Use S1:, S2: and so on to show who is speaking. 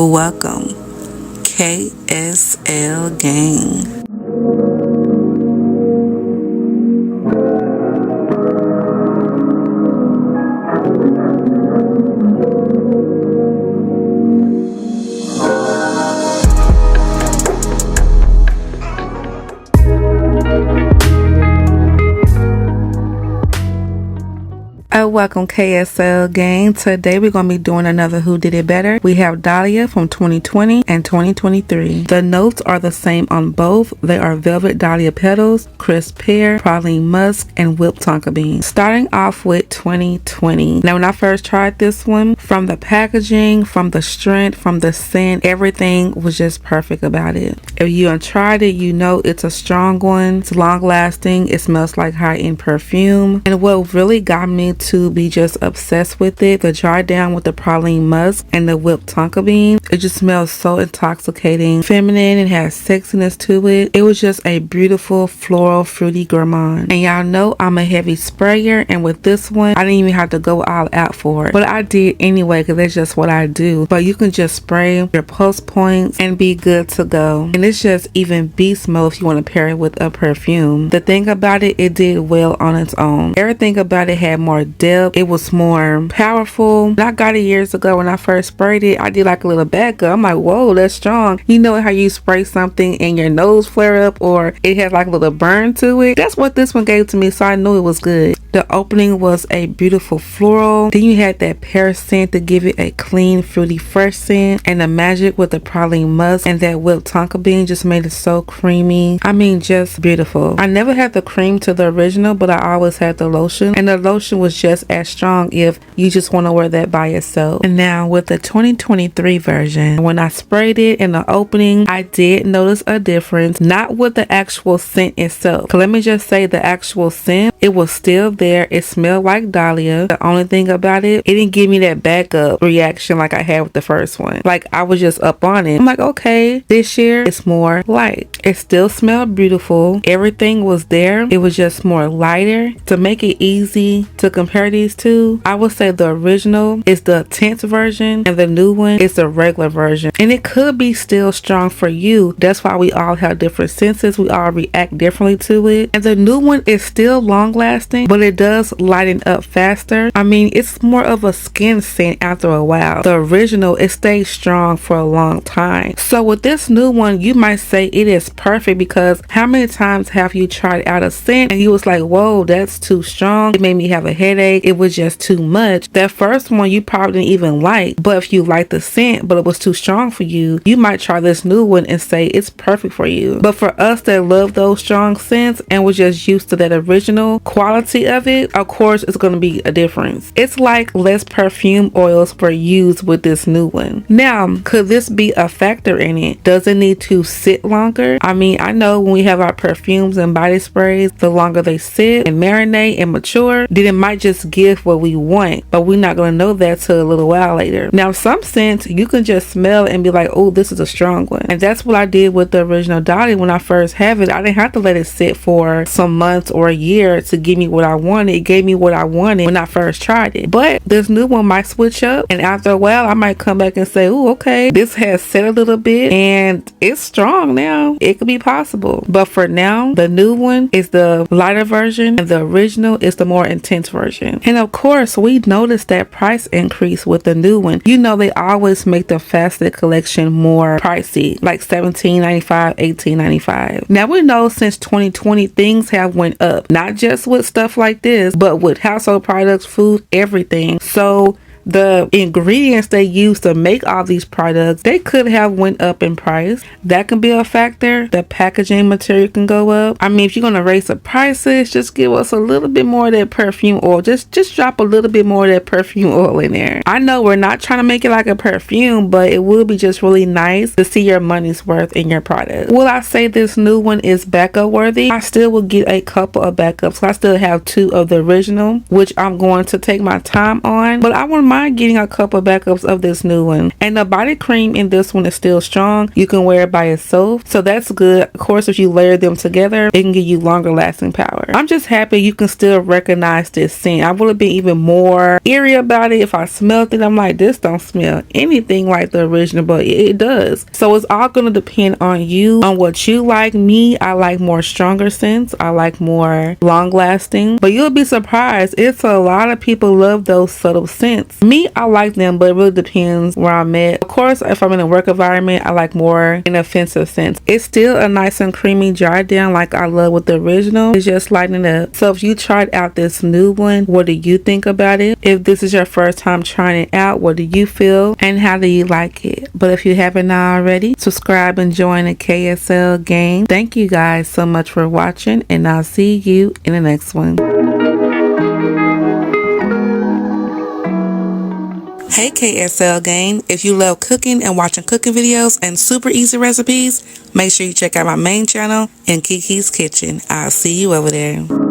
S1: Welcome, KSL Gang. Welcome KSL Gang. Today we're going to be doing another Who Did It Better. We have Dahlia from 2020 and 2023. The notes are the same on both. They are velvet dahlia petals, crisp pear, praline musk, and whipped tonka beans. Starting off with 2020. Now when I first tried this one, from the packaging, from the strength, from the scent, everything was just perfect about it. If you have tried it, you know it's a strong one. It's long lasting. It smells like high-end perfume. And what really got me to be just obsessed with it, the dry down with the praline musk and the whipped tonka bean, it just smells so intoxicating, feminine, and has sexiness to it. It was just a beautiful floral fruity gourmand. And y'all know I'm a heavy sprayer, and with this one I didn't even have to go all out for it, but I did anyway because that's just what I do. But you can just spray your pulse points and be good to go. And it's just even beast mode if you want to pair it with a perfume. The thing about it, it did well on its own. Everything about it had more depth. It was more powerful. When I got it years ago, when I first sprayed it, I did like a little backup. I'm like, whoa, that's strong. You know how you spray something and your nose flare up or it has like a little burn to it? That's what this one gave to me, so I knew it was good. The opening was a beautiful floral. Then you had that pear scent to give it a clean, fruity, fresh scent. And the magic with the praline musk and that whipped tonka bean just made it so creamy. I mean, just beautiful. I never had the cream to the original, but I always had the lotion. And the lotion was just as strong if you just want to wear that by itself. And now with the 2023 version, when I sprayed it in the opening, I did notice a difference. Not with the actual scent itself. 'Cause let me just say, the actual scent, it was still there. It smelled like Dahlia. The only thing about it, it didn't give me that backup reaction like I had with the first one. Like I was just up on it. I'm like, okay, this year it's more light. It still smelled beautiful. Everything was there. It was just more lighter. To make it easy to compare these two, I would say the original is the intense version and the new one is the regular version. And it could be still strong for you. That's why we all have different senses. We all react differently to it. And the new one is still long lasting, but it does lighten up faster. I mean, it's more of a skin scent after a while. The original, it stays strong for a long time. So with this new one, you might say it is perfect because how many times have you tried out a scent and you was like, whoa, that's too strong. It made me have a headache. It was just too much. That first one you probably didn't even like, but if you like the scent but it was too strong for you, you might try this new one and say it's perfect for you. But for us that love those strong scents and was just used to that original quality of it, of course it's going to be a difference. It's like less perfume oils were used with this new one. Now, could this be a factor in it? Does it need to sit longer? I mean, I know when we have our perfumes and body sprays, the longer they sit and marinate and mature, then it might just give what we want, but we're not going to know that till a little while later. Now, some scents you can just smell and be like, oh, this is a strong one. And that's what I did with the original Dolly. When I first have it, I didn't have to let it sit for some months or a year to give me what I wanted. It gave me what I wanted when I first tried it. But this new one might switch up, and after a while I might come back and say, oh, okay, this has set a little bit and it's strong now. It could be possible. But for now, the new one is the lighter version and the original is the more intense version. And of course, we noticed that price increase with the new one. You know, they always make the Facet collection more pricey, like $17.95, $18.95. Now we know since 2020 things have went up, not just with stuff like this, but with household products, food, everything. So the ingredients they use to make all these products, they could have went up in price. That can be a factor. The packaging material can go up. I mean, if you're going to raise the prices, just give us a little bit more of that perfume oil. Just drop a little bit more of that perfume oil in there. I know we're not trying to make it like a perfume, but it will be just really nice to see your money's worth in your product. Will I say this new one is backup worthy? I still will get a couple of backups. I still have two of the original, which I'm going to take my time on, but I want mind getting a couple backups of this new one. And the body cream in this one is still strong. You can wear it by itself, so that's good. Of course, if you layer them together, it can give you longer lasting power. I'm just happy you can still recognize this scent. I would have been even more eerie about it if I smelled it. I'm like, this don't smell anything like the original, but it does. So it's all going to depend on you, on what you like. Me, I like more stronger scents. I like more long lasting, but you'll be surprised. It's a lot of people love those subtle scents. Me, I like them, but it really depends where I'm at. Of course, if I'm in a work environment, I like more inoffensive scents. It's still a nice and creamy dry down like I love with the original. It's just lighting it up. So if you tried out this new one, what do you think about it? If this is your first time trying it out, what do you feel and how do you like it? But if you haven't already, subscribe and join the KSL gang. Thank you guys so much for watching, and I'll see you in the next one. Hey KSL gang, if you love cooking and watching cooking videos and super easy recipes, make sure you check out my main channel in Keke's Kitchen. I'll see you over there.